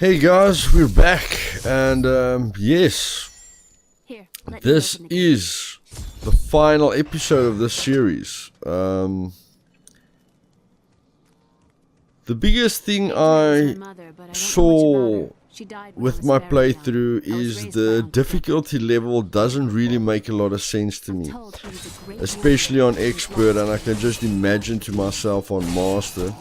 Hey guys, we're back, and yes, this is the final episode of this series. The biggest thing I saw with my playthrough is the difficulty level doesn't really make a lot of sense to me, especially on expert, and I can just imagine to myself on master.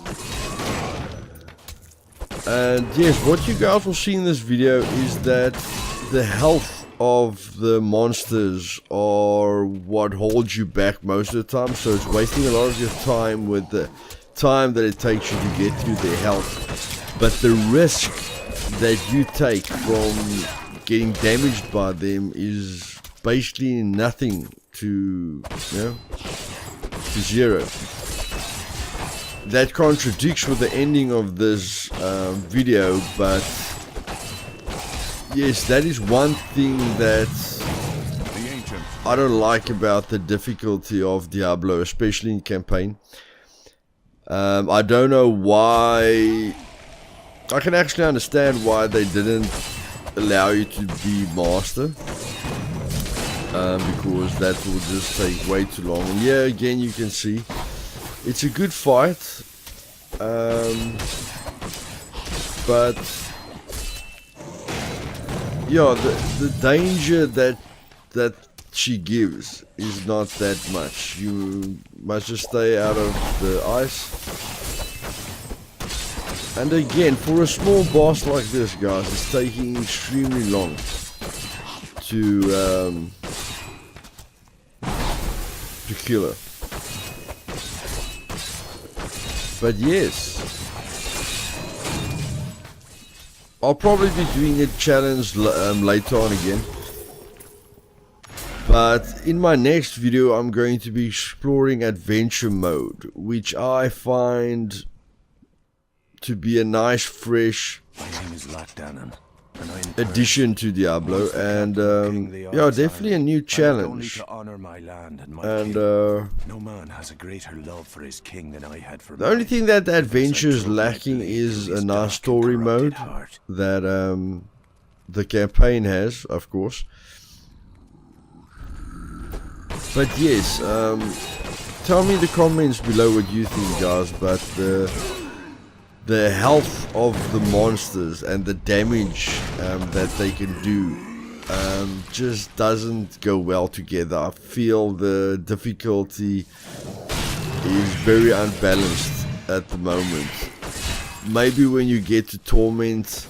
And yes, what you guys will see in this video is that the health of the monsters are what holds you back most of the time, so it's wasting a lot of your time with the time that it takes you to get through their health. But the risk that you take from getting damaged by them is basically nothing to zero. That contradicts with the ending of this video, but yes, that is one thing that I don't like about the difficulty of Diablo, especially in campaign. I don't know why. I can actually understand why they didn't allow you to be master, because that will just take way too long. And yeah, again, you can see it's a good fight, but yeah, the danger that she gives is not that much. You must just stay out of the ice. And again, for a small boss like this, guys, it's taking extremely long to kill her. But yes, I'll probably be doing a challenge later on again. But in my next video, I'm going to be exploring adventure mode, which I find to be a nice, fresh addition to Diablo, and yeah, definitely a new challenge. And no man has a greater love for his king than I had for the only thing that the adventure is lacking is a nice story mode that the campaign has, of course. But yes, tell me in the comments below what you think, guys. But the health of the monsters and the damage that they can do just doesn't go well together. I feel the difficulty is very unbalanced at the moment. Maybe when you get to Torment,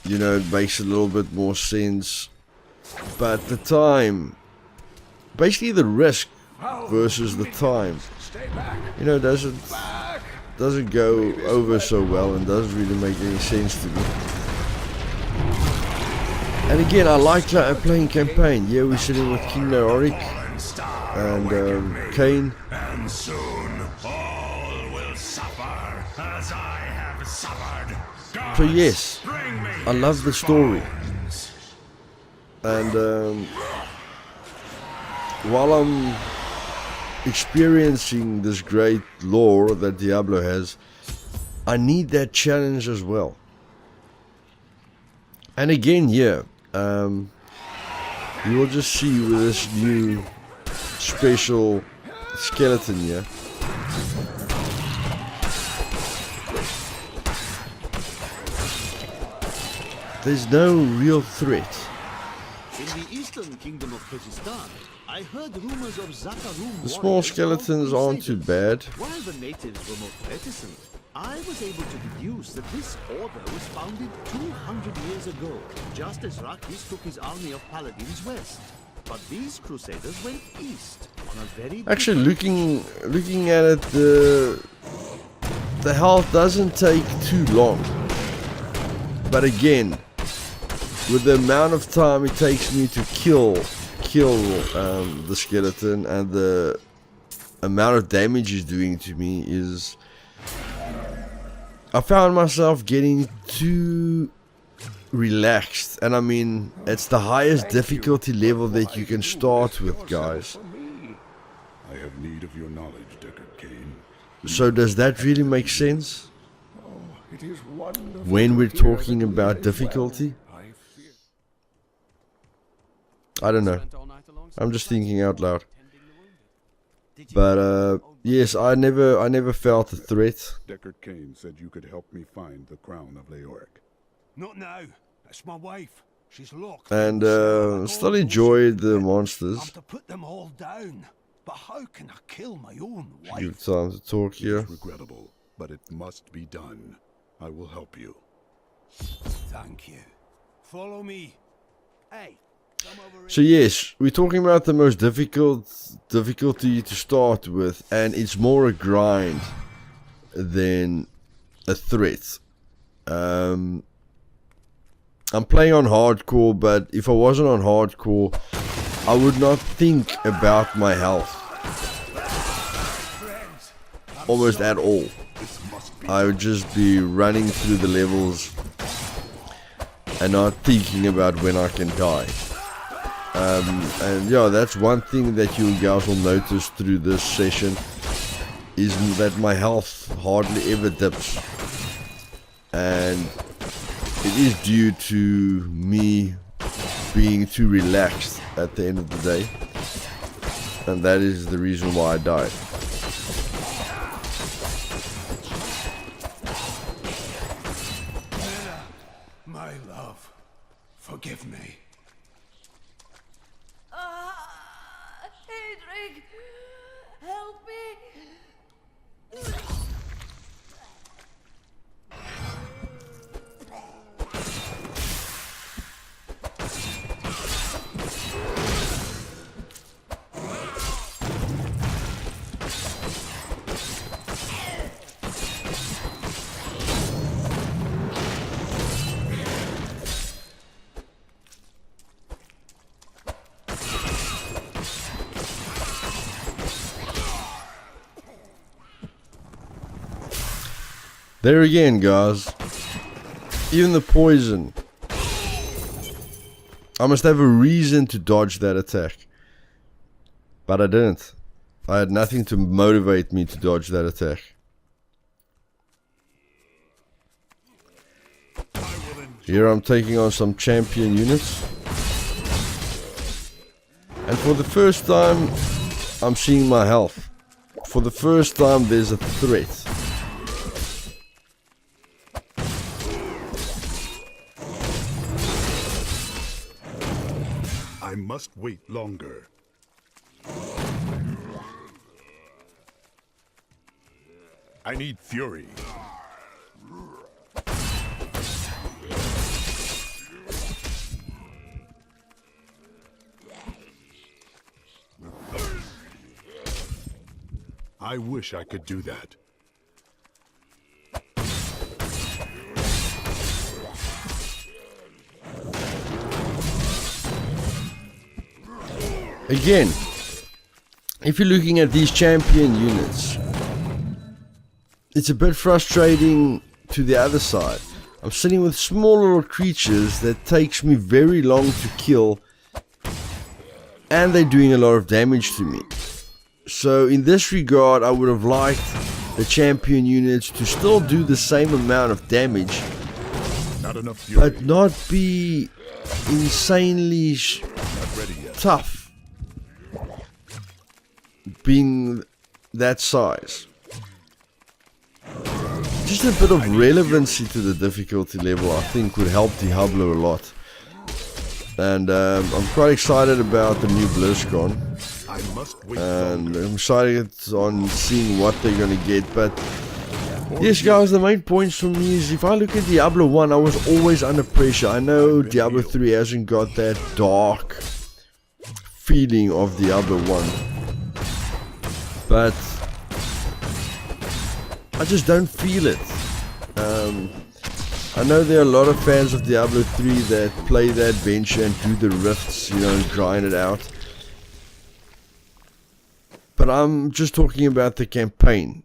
you know, it makes a little bit more sense. But the time, basically the risk versus the time, you know, doesn't go over so well and doesn't really make any sense to me. And again, I like playing campaign. Yeah, we're sitting with King Naroric and Cain. And soon all will suffer as I have suffered. So yes, I love the story. And while I'm experiencing this great lore that Diablo has, I need that challenge as well. And again, yeah, you will just see with this new special skeleton here. There's no real threat. In the eastern kingdom of Pakistan, I heard rumors of Zakarum. The small skeletons aren't too bad. While the natives were more reticent, I was able to deduce that this order was founded 200 years ago, just as Rakis took his army of paladins west. But these crusaders went east on a very actually looking at it, the health doesn't take too long. But again, with the amount of time it takes me to kill the skeleton and the amount of damage he's doing to me, is I found myself getting too relaxed. And I mean, it's the highest difficulty level that you can start with, guys. I have need of your knowledge, Deckard Cain. So does that really make sense? Oh, It is wonderful when we're to hear talking that you about live difficulty. well. I fear. I don't know. I'm just thinking out loud. But yes, I never felt a threat. Deckard Cain said you could help me find the crown of Leoric. Not now. That's my wife. She's locked. And in the cell like still all those enjoyed the I'm monsters. to put them all down. But how can I kill my own Give wife? time to talk here. It's regrettable, but it must be done. I will help you. Thank you. Follow me. Hey, come over So yes, we're talking about the most difficulty to start with, and it's more a grind than a threat. I'm playing on hardcore, but if I wasn't on hardcore, I would not think about my health almost at all. I would just be running through the levels and not thinking about when I can die. And yeah, that's one thing that you guys will notice through this session, is that my health hardly ever dips. And it is due to me being too relaxed at the end of the day. And that is the reason why I died. my love. Forgive me. Hedrick, help me. There again, guys. Even the poison. I must have a reason to dodge that attack. But I didn't. I had nothing to motivate me to dodge that attack. Here I'm taking on some champion units. And for the first time, I'm seeing my health. For the first time, there's a threat. I must wait longer. I need fury. I wish I could do that. Again, if you're looking at these champion units, it's a bit frustrating to the other side. I'm sitting with small little creatures that takes me very long to kill, and they're doing a lot of damage to me. So in this regard, I would have liked the champion units to still do the same amount of damage, Not enough fury. but not be insanely Not ready yet. tough, being that size. Just a bit of relevancy to the difficulty level, I think, would help Diablo a lot. And I'm quite excited about the new BlizzCon, I must wait and longer. I'm excited on seeing what they're gonna get. But yes, guys, the main points for me is, if I look at Diablo 1, I was always under pressure. I know Diablo 3 hasn't got that dark feeling of Diablo 1, but I just don't feel it. I know there are a lot of fans of Diablo 3 that play the adventure and do the rifts, you know, and grind it out. But I'm just talking about the campaign.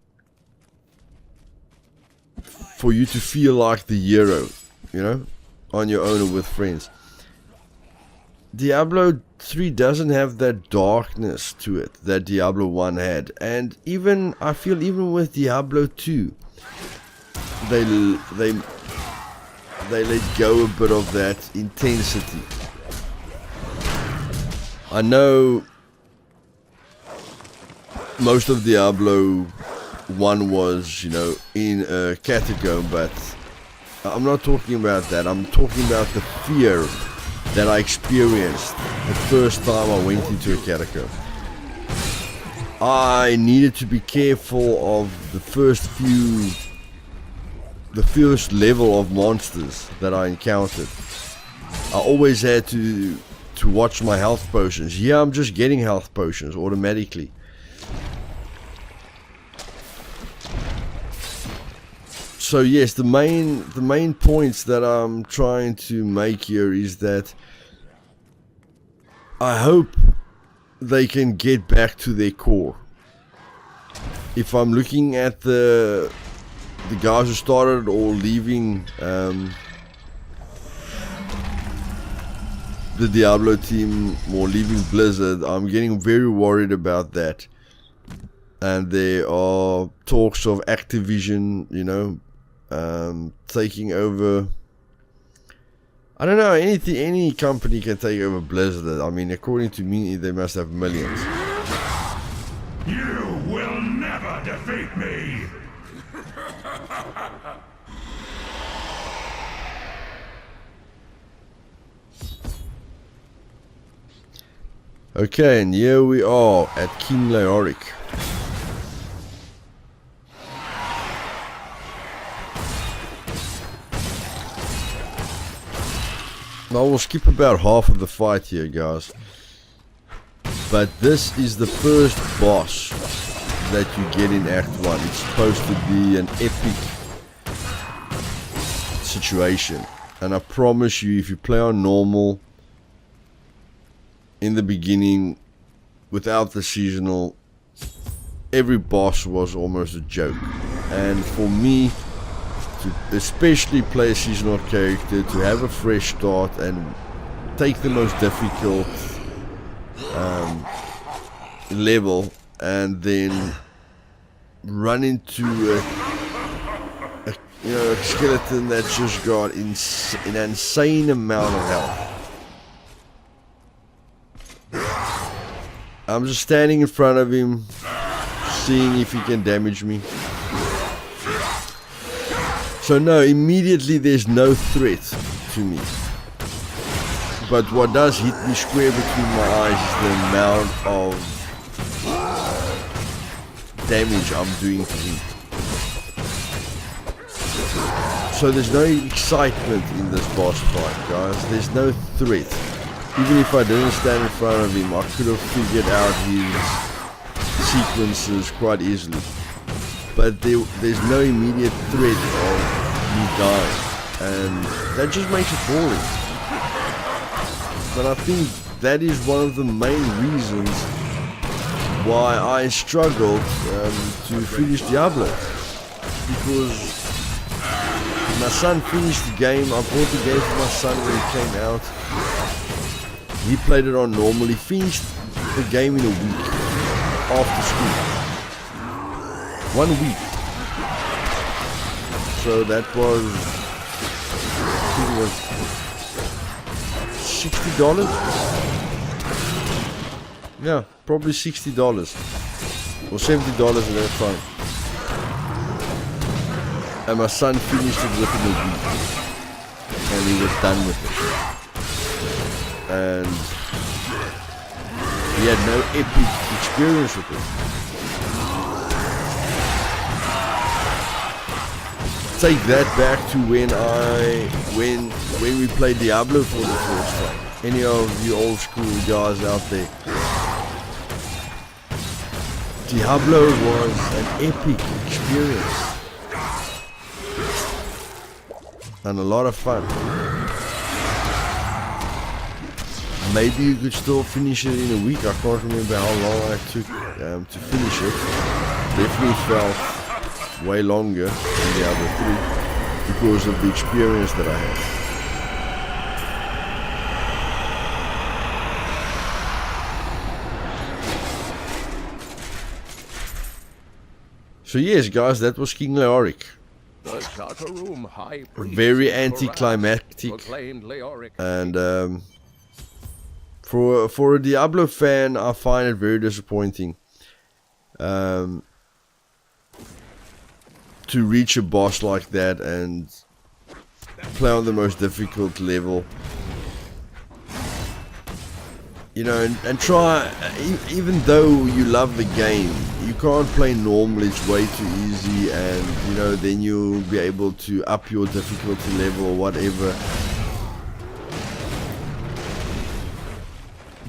For you to feel like the hero, you know, on your own or with friends. Diablo 3 doesn't have that darkness to it that Diablo 1 had. And even, I feel even with Diablo 2, they let go a bit of that intensity. I know most of Diablo 1 was, you know, in a catacomb, but I'm not talking about that. I'm talking about the fear that I experienced the first time I went into a catacomb. I needed to be careful of the first level of monsters that I encountered. I always had to watch my health potions. Yeah, I'm just getting health potions automatically. So yes, the main points that I'm trying to make here is that I hope they can get back to their core. If I'm looking at the guys who started or leaving the Diablo team or leaving Blizzard, I'm getting very worried about that. And there are talks of Activision, you know, taking over. I don't know, any company can take over Blizzard. I mean, according to me, they must have millions. You will never defeat me! Okay, and here we are at King Leoric. I will skip about half of the fight here, guys. But this is the first boss that you get in Act 1. It's supposed to be an epic situation. And I promise you, if you play on normal, in the beginning, without the seasonal, every boss was almost a joke. And for me, to especially play a seasonal character, to have a fresh start and take the most difficult level and then run into a skeleton that's just got an insane amount of health. I'm just standing in front of him, seeing if he can damage me. So no, immediately there's no threat to me. But what does hit me square between my eyes is the amount of damage I'm doing to him. So there's no excitement in this boss fight, guys. There's no threat. Even if I didn't stand in front of him, I could have figured out his sequences quite easily. But there's no immediate threat of me dying, and that just makes it boring. But I think that is one of the main reasons why I struggled to finish Diablo, because my son finished the game. I bought the game for my son when it came out. He played it on normal. He finished the game in a week after school. 1 week. So that was, I think it was $60. Yeah, probably $60 or $70 at that time. And my son finished it within a week, and he was done with it. And he had no epic experience with it. Take that back to when we played Diablo for the first time. Any of you old school guys out there, Diablo was an epic experience and a lot of fun. Maybe you could still finish it in a week. I can't remember how long I took to finish it. Definitely felt way longer than Diablo 3 because of the experience that I had. So yes, guys, that was King Leoric. The charter room high priest very in Korat anticlimactic, proclaimed Leoric and for a Diablo fan, I find it very disappointing to reach a boss like that and play on the most difficult level. You know, and try, even though you love the game, you can't play normal, it's way too easy, and you know, then you'll be able to up your difficulty level or whatever.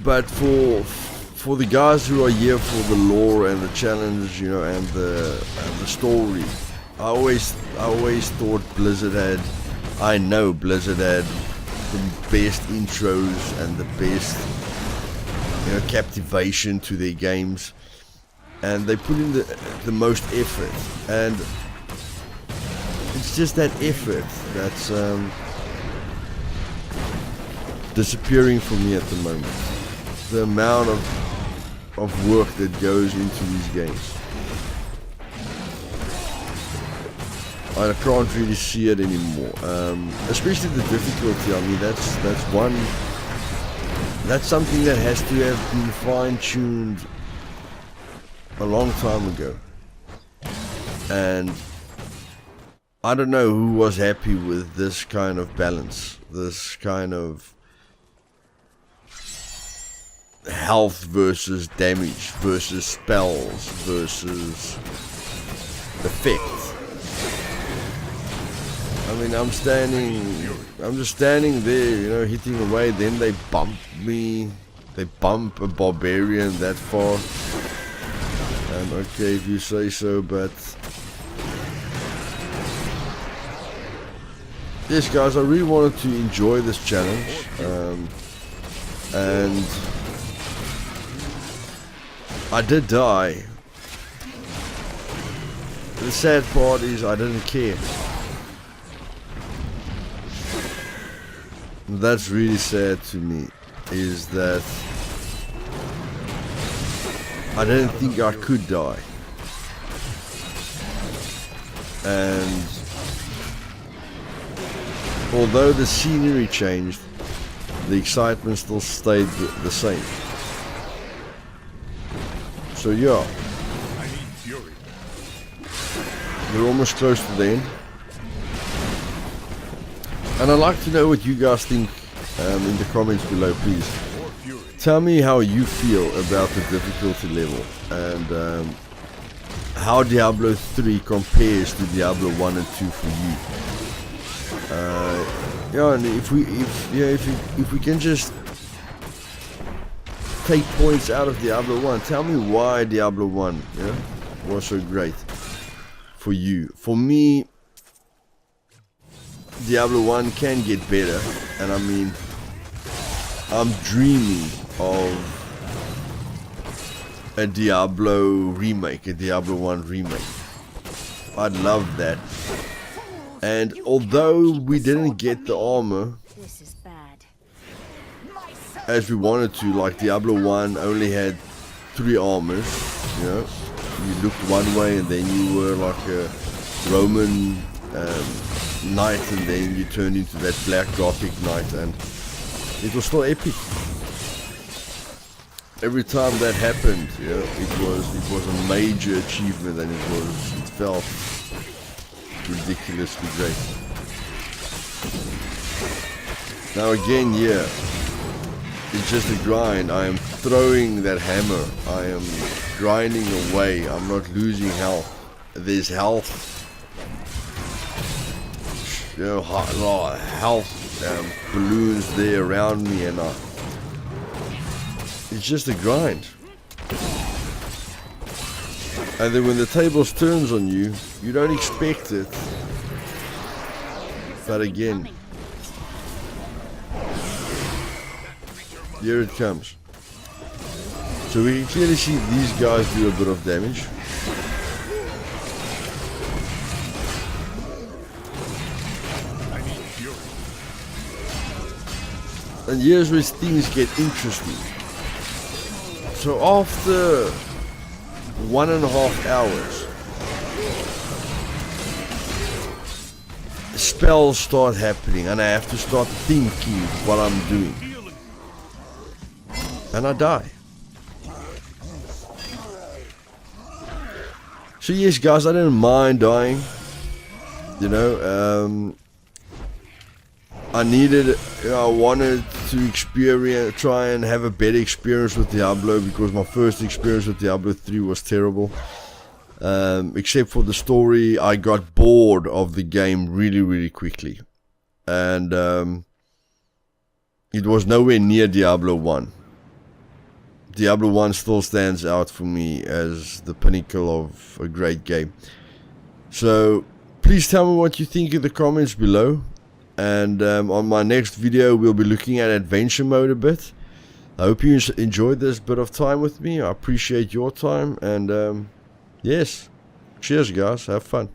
But for the guys who are here for the lore and the challenge, you know, and the story, I always thought I know Blizzard had the best intros and the best, you know, captivation to their games, and they put in the most effort, and it's just that effort that's disappearing from me at the moment. The amount of work that goes into these games, I can't really see it anymore, especially the difficulty. I mean, that's something that has to have been fine-tuned a long time ago, and I don't know who was happy with this kind of balance, this kind of health versus damage versus spells versus effects. I mean, I'm just standing there, you know, hitting away, then they bump me, they bump a barbarian that far, and okay, if you say so, but yes guys, I really wanted to enjoy this challenge, and I did die. The sad part is I didn't care. That's really sad to me, is that I didn't think I could die, and although the scenery changed, the excitement still stayed the same. So yeah, we're almost close to the end. And I'd like to know what you guys think in the comments below, please. Tell me how you feel about the difficulty level, and how Diablo 3 compares to Diablo 1 and 2 for you. Yeah, and if we can just take points out of Diablo 1, tell me why Diablo 1 was so great for you. For me, Diablo 1 can get better, and I mean, I'm dreaming of a Diablo remake, a Diablo 1 remake. I'd love that. And although we didn't get the armor as we wanted to, like Diablo 1 only had 3 armors, you know, you looked one way and then you were like a Roman knight, and then you turned into that black gothic knight, and it was still epic. Every time that happened, it was a major achievement, and it felt ridiculously great. Now again, yeah, it's just a grind. I am throwing that hammer, I am grinding away, I'm not losing health. There's health, you know, health balloons there around me, and it's just a grind. And then when the tables turns on you, you don't expect it, but again, here it comes. So we can clearly see these guys do a bit of damage. And here's where things get interesting. So after 1.5 hours, spells start happening and I have to start thinking what I'm doing. And I die. So yes guys, I didn't mind dying. You know, I wanted to try and have a better experience with Diablo, because my first experience with Diablo 3 was terrible. Except for the story, I got bored of the game really quickly. And it was nowhere near Diablo 1. Diablo 1 still stands out for me as the pinnacle of a great game. So please tell me what you think in the comments below. And on my next video we'll be looking at adventure mode a bit. I hope you enjoyed this bit of time with me. I appreciate your time, and yes, cheers guys, have fun.